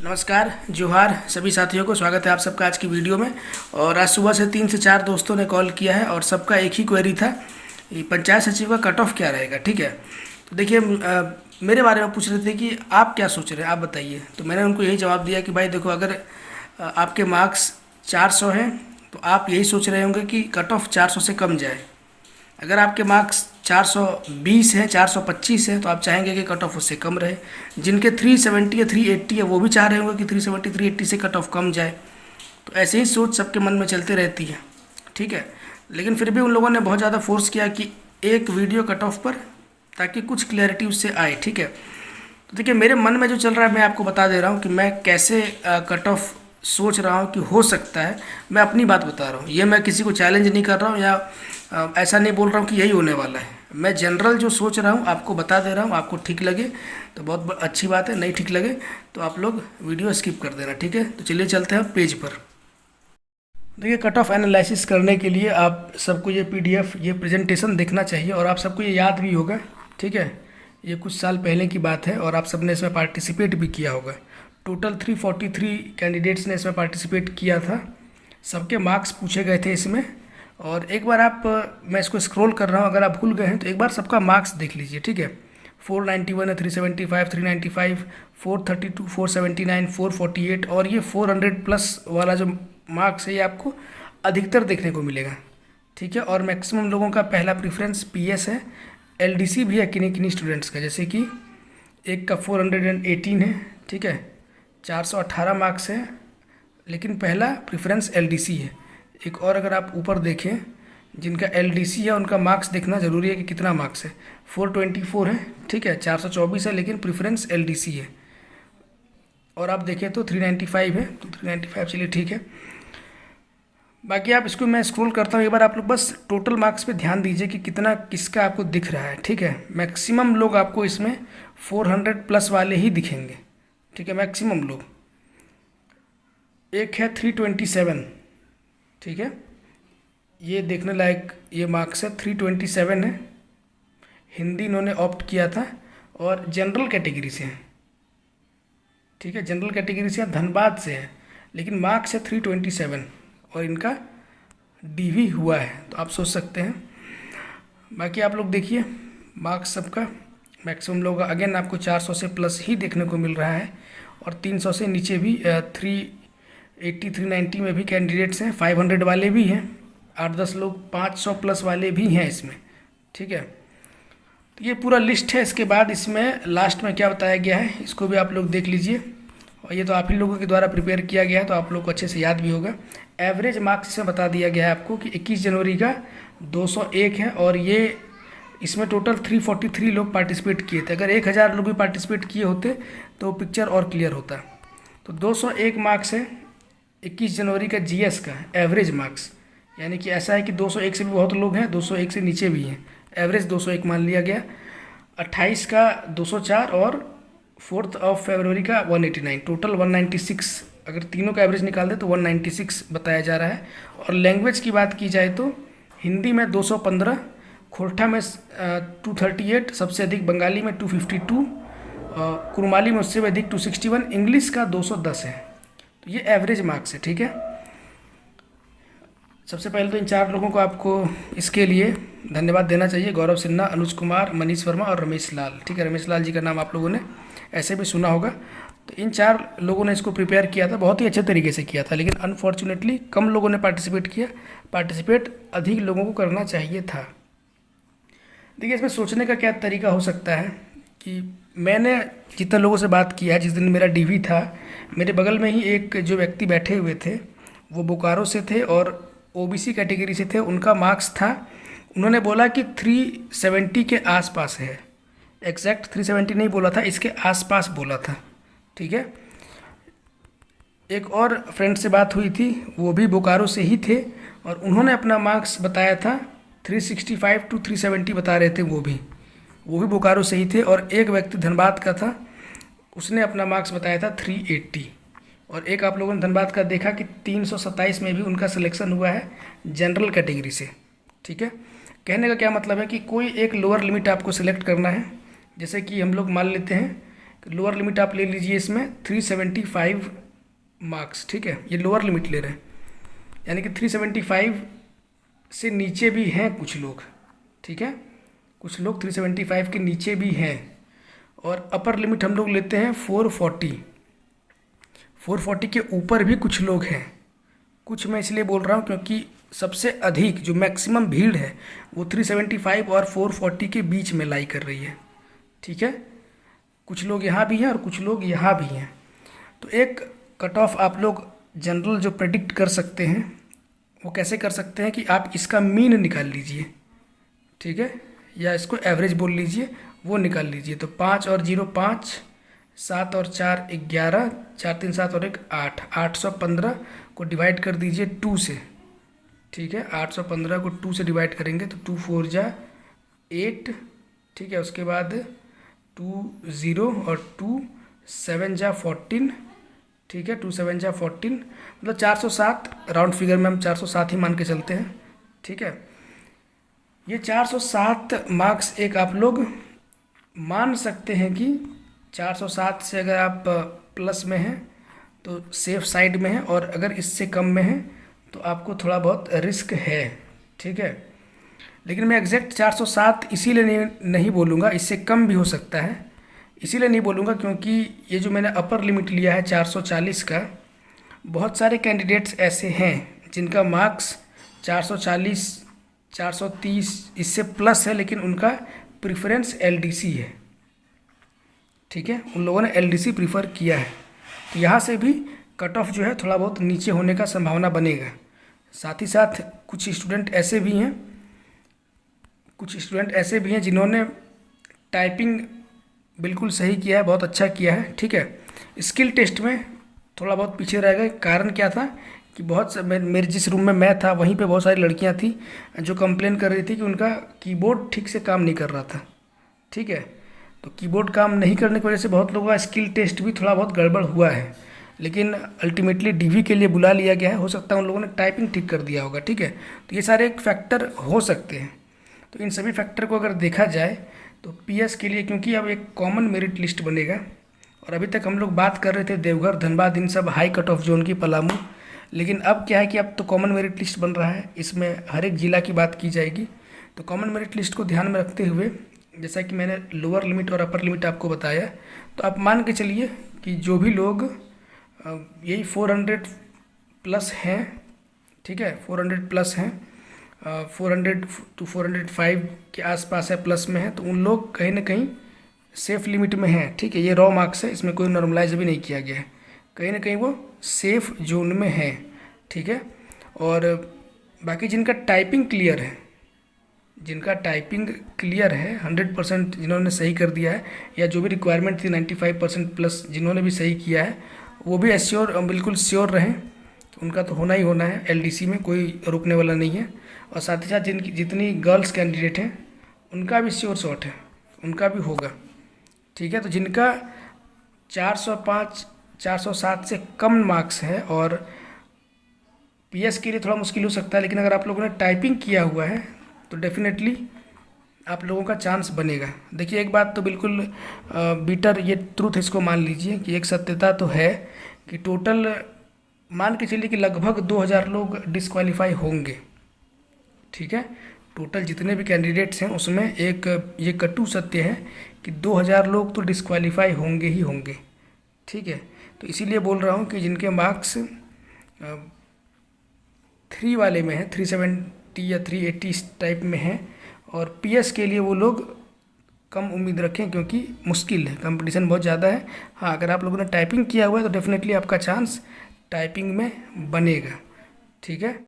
नमस्कार, जोहार सभी साथियों को। स्वागत है आप सबका आज की वीडियो में। और आज सुबह से 3 से 4 दोस्तों ने कॉल किया है और सबका एक ही क्वेरी था, ये पंचायत सचिव का कट ऑफ क्या रहेगा। ठीक है, तो देखिए मेरे बारे में पूछ रहे थे कि आप क्या सोच रहे हैं, आप बताइए। तो मैंने उनको यही जवाब दिया कि भाई देखो, अगर आपके मार्क्स 400 हैं तो आप यही सोच रहे होंगे कि कट ऑफ 400 से कम जाए। अगर आपके मार्क्स 420 हैं, 425 हैं, तो आप चाहेंगे कि कट ऑफ उससे कम रहे। जिनके 370 या 380 है वो भी चाह रहे होंगे कि 370 380 से कट ऑफ कम जाए। तो ऐसे ही सोच सबके मन में चलते रहती है। ठीक है, लेकिन फिर भी उन लोगों ने बहुत ज़्यादा फोर्स किया कि एक वीडियो कट ऑफ पर, ताकि कुछ क्लैरिटी उससे आए। ठीक है, तो देखिए मेरे मन में जो चल रहा है मैं आपको बता दे रहा हूँ कि मैं कैसे कट ऑफ सोच रहा हूँ कि हो सकता है। मैं अपनी बात बता रहा हूँ, ये मैं किसी को चैलेंज नहीं कर रहा हूँ या ऐसा नहीं बोल रहा हूँ कि यही होने वाला है। मैं जनरल जो सोच रहा हूँ आपको बता दे रहा हूँ। आपको ठीक लगे तो बहुत अच्छी बात है, नहीं ठीक लगे तो आप लोग वीडियो स्किप कर देना। ठीक है, तो चलिए चलते हैं पेज पर। देखिए, कट ऑफ एनालिसिस करने के लिए आप सबको ये पीडीएफ, ये प्रेजेंटेशन देखना चाहिए और आप सबको ये याद भी होगा। ठीक है, ये कुछ साल पहले की बात है और आप सबने इसमें पार्टिसिपेट भी किया होगा। टोटल 343 कैंडिडेट्स ने इसमें पार्टिसिपेट किया था। सबके मार्क्स पूछे गए थे इसमें। और एक बार आप, मैं इसको स्क्रॉल कर रहा हूँ, अगर आप भूल गए हैं तो एक बार सबका मार्क्स देख लीजिए। ठीक है, 491 है, 375, 395, 432, 479, 448 और ये 400 प्लस वाला जो मार्क्स है ये आपको अधिकतर देखने को मिलेगा। ठीक है, और मैक्सिमम लोगों का पहला प्रेफरेंस पीएस है। एलडीसी भी है किन्हीं किन्हीं स्टूडेंट्स का, जैसे कि एक का 418 है। ठीक है, 418 मार्क्स है, लेकिन पहला प्रेफरेंस एलडीसी है। एक और अगर आप ऊपर देखें, जिनका एलडीसी है उनका मार्क्स देखना ज़रूरी है कि कितना मार्क्स है। 424 है। ठीक है, 424 है, लेकिन प्रेफरेंस एलडीसी है। और आप देखें तो 395 है, तो 395 चलिए ठीक है। बाकी आप इसको, मैं स्क्रॉल करता हूँ, एक बार आप लोग बस टोटल मार्क्स पे ध्यान दीजिए कि कितना किसका आपको दिख रहा है। ठीक है, मैक्सिमम लोग आपको इसमें 400 प्लस वाले ही दिखेंगे। ठीक है, मैक्सिमम लोग। एक है 327। ठीक है, ये देखने लायक ये मार्क्स है, 327 है। हिंदी इन्होंने ऑप्ट किया था और जनरल कैटेगरी से है। ठीक है, जनरल कैटेगरी से धनबाद से है, लेकिन मार्क्स है 327 और इनका डीवी हुआ है, तो आप सोच सकते हैं। बाकी आप लोग देखिए मार्क्स सबका, मैक्सिमम लोग अगेन आपको 400 से प्लस ही देखने को मिल रहा है और 300 से नीचे भी 380 390 में भी कैंडिडेट्स हैं। 500 वाले भी हैं, 8-10 लोग 500 प्लस वाले भी हैं इसमें। ठीक है, तो ये पूरा लिस्ट है। इसके बाद इसमें लास्ट में क्या बताया गया है इसको भी आप लोग देख लीजिए। और ये तो आप ही लोगों के द्वारा प्रिपेयर किया गया है, तो आप लोग को अच्छे से याद भी होगा। एवरेज मार्क्स इसमें बता दिया गया है आपको कि 21 जनवरी का 201 है और ये इसमें टोटल 343 लोग पार्टिसिपेट किए थे। अगर 1000 लोग भी पार्टिसिपेट किए होते तो पिक्चर और क्लियर होता। तो 201 मार्क्स है 21 जनवरी का जीएस का एवरेज मार्क्स। यानी कि ऐसा है कि 201 से भी बहुत लोग हैं, 201 से नीचे भी हैं, एवरेज 201 मान लिया गया। 28 का 204 और 4 फरवरी का 189, टोटल 196। अगर तीनों का एवरेज निकाल दे तो 196 बताया जा रहा है। और लैंग्वेज की बात की जाए तो हिंदी में 215, खोरठा में 238, सबसे अधिक बंगाली में 252, कुरमाली में उससे भी अधिक 261, इंग्लिश का 210 है। तो ये एवरेज मार्क्स है। ठीक है, सबसे पहले तो इन 4 लोगों को आपको इसके लिए धन्यवाद देना चाहिए। गौरव सिन्हा, अनुज कुमार, मनीष वर्मा और रमेश लाल। ठीक है, रमेश लाल जी का नाम आप लोगों ने ऐसे भी सुना होगा। तो इन 4 लोगों ने इसको प्रिपेयर किया था, बहुत ही अच्छे तरीके से किया था, लेकिन अनफॉर्चुनेटली कम लोगों ने पार्टिसिपेट किया। पार्टिसिपेट अधिक लोगों को करना चाहिए था। देखिए, इसमें सोचने का क्या तरीका हो सकता है कि मैंने जितने लोगों से बात किया, जिस दिन मेरा डीवी था, मेरे बगल में ही एक जो व्यक्ति बैठे हुए थे वो बोकारो से थे और ओबीसी कैटेगरी से थे। उनका मार्क्स था, उन्होंने बोला कि 370 के आसपास है। एग्जैक्ट 370 नहीं बोला था, इसके आसपास बोला था। ठीक है, एक और फ्रेंड से बात हुई थी, वो भी बोकारो से ही थे और उन्होंने अपना मार्क्स बताया था 365 to 370 बता रहे थे। वो भी बोकारो से ही थे। और एक व्यक्ति धनबाद का था, उसने अपना मार्क्स बताया था 380। और एक आप लोगों ने धनबाद का देखा कि 327 में भी उनका सिलेक्शन हुआ है जनरल कैटेगरी से। ठीक है, कहने का क्या मतलब है कि कोई एक लोअर लिमिट आपको सिलेक्ट करना है। जैसे कि हम लोग मान लेते हैं लोअर लिमिट आप ले लीजिए इसमें 375 मार्क्स, ठीक है, ये लोअर लिमिट ले रहे हैं, यानी कि 375 से नीचे भी हैं कुछ लोग, ठीक है, कुछ लोग 375 के नीचे भी हैं। और अपर लिमिट हम लोग लेते हैं 440 के ऊपर भी कुछ लोग हैं। कुछ मैं इसलिए बोल रहा हूँ क्योंकि सबसे अधिक जो मैक्सिमम भीड़ है वो 375 और 440 के बीच में लाई कर रही है, ठीक है। कुछ लोग यहाँ भी हैं और कुछ लोग यहाँ भी हैं। तो एक कट ऑफ आप लोग जनरल जो प्रेडिक्ट कर सकते हैं वो कैसे कर सकते हैं कि आप इसका मीन निकाल लीजिए, ठीक है, या इसको एवरेज बोल लीजिए, वो निकाल लीजिए। तो 5 और 0 5, 7 और 4 11, 4 3 7 और 1 8, 815 को डिवाइड कर दीजिए 2 से, ठीक है, 815 को 2 से डिवाइड करेंगे तो 2 4 जा 8, ठीक है, उसके बाद 2 0 और 2 7 जा 14, ठीक है, 2 7 जा 14, मतलब 407, राउंड फिगर में हम 407 ही मान के चलते हैं, ठीक है। ये 407 मार्क्स एक आप लोग मान सकते हैं कि 407 से अगर आप प्लस में हैं तो सेफ साइड में है, और अगर इससे कम में है तो आपको थोड़ा बहुत रिस्क है, ठीक है। लेकिन मैं एग्जैक्ट 407 इसीलिए नहीं बोलूँगा, इससे कम भी हो सकता है, इसीलिए नहीं बोलूँगा क्योंकि ये जो मैंने अपर लिमिट लिया है 440 का, बहुत सारे कैंडिडेट्स ऐसे हैं जिनका मार्क्स 440 430 इससे प्लस है, लेकिन उनका प्रेफरेंस एलडीसी है, ठीक है, उन लोगों ने एलडीसी प्रीफर किया है। तो यहाँ से भी कट ऑफ जो है थोड़ा बहुत नीचे होने का संभावना बनेगा। साथ ही साथ कुछ स्टूडेंट ऐसे भी हैं जिन्होंने टाइपिंग बिल्कुल सही किया है, बहुत अच्छा किया है, ठीक है। स्किल टेस्ट में थोड़ा बहुत पीछे रह गए। कारण क्या था कि मेरे जिस रूम में मैं था वहीं पे बहुत सारी लड़कियां थी जो कंप्लेन कर रही थी कि उनका कीबोर्ड ठीक से काम नहीं कर रहा था, ठीक है। तो कीबोर्ड काम नहीं करने की वजह से बहुत लोगों का स्किल टेस्ट भी थोड़ा बहुत गड़बड़ हुआ है, लेकिन अल्टीमेटली डीवी के लिए बुला लिया गया है। हो सकता है उन लोगों ने टाइपिंग ठीक कर दिया होगा, ठीक है। तो ये सारे एक फैक्टर हो सकते हैं। तो इन सभी फैक्टर को अगर देखा जाए तो पीएस के लिए, क्योंकि अब एक कॉमन मेरिट लिस्ट बनेगा, और अभी तक हम लोग बात कर रहे थे देवघर, धनबाद, इन सब हाई कट ऑफ जोन की, पलामू, लेकिन अब क्या है कि अब तो कॉमन मेरिट लिस्ट बन रहा है, इसमें हर एक ज़िला की बात की जाएगी। तो कॉमन मेरिट लिस्ट को ध्यान में रखते हुए, जैसा कि मैंने लोअर लिमिट और अपर लिमिट आपको बताया, तो आप मान के चलिए कि जो भी लोग यही 400 प्लस हैं, ठीक है, 400 प्लस हैं, 400 to 405 के आसपास है, प्लस में है, तो उन लोग कहीं ना कहीं सेफ लिमिट में हैं, ठीक है। ये रॉ मार्क्स है, इसमें कोई नॉर्मलाइज भी नहीं किया गया है, कहीं ना कहीं वो सेफ जोन में है, ठीक है। और बाकी जिनका टाइपिंग क्लियर है, 100% जिन्होंने सही कर दिया है, या जो भी रिक्वायरमेंट थी 95% प्लस जिन्होंने भी सही किया है, वो भी एश्योर, बिल्कुल श्योर रहें, उनका तो होना ही होना है, एलडीसी में कोई रुकने वाला नहीं है। और साथ ही साथ जितनी गर्ल्स कैंडिडेट हैं उनका भी श्योर शॉट है, उनका भी होगा, ठीक है। तो जिनका 405 407 से कम मार्क्स है, और पीएस के लिए थोड़ा मुश्किल हो सकता है, लेकिन अगर आप लोगों ने टाइपिंग किया हुआ है तो डेफिनेटली आप लोगों का चांस बनेगा। देखिए, एक बात तो बिल्कुल बीटर, ये ट्रूथ इसको मान लीजिए कि एक सत्यता तो है कि टोटल मान के चलिए कि लगभग 2000 लोग डिस्क्वालीफाई होंगे, ठीक है। टोटल जितने भी कैंडिडेट्स हैं उसमें एक ये कटु सत्य है कि 2000 लोग तो डिस्क्वालीफाई होंगे ही होंगे, ठीक है। तो इसीलिए बोल रहा हूँ कि जिनके मार्क्स 3 वाले में है, 370 या 380 इस टाइप में है, और पीएस के लिए वो लोग कम उम्मीद रखें क्योंकि मुश्किल है, कंपटीशन बहुत ज़्यादा है। हाँ, अगर आप लोगों ने टाइपिंग किया हुआ है तो डेफिनेटली आपका चांस टाइपिंग में बनेगा, ठीक है।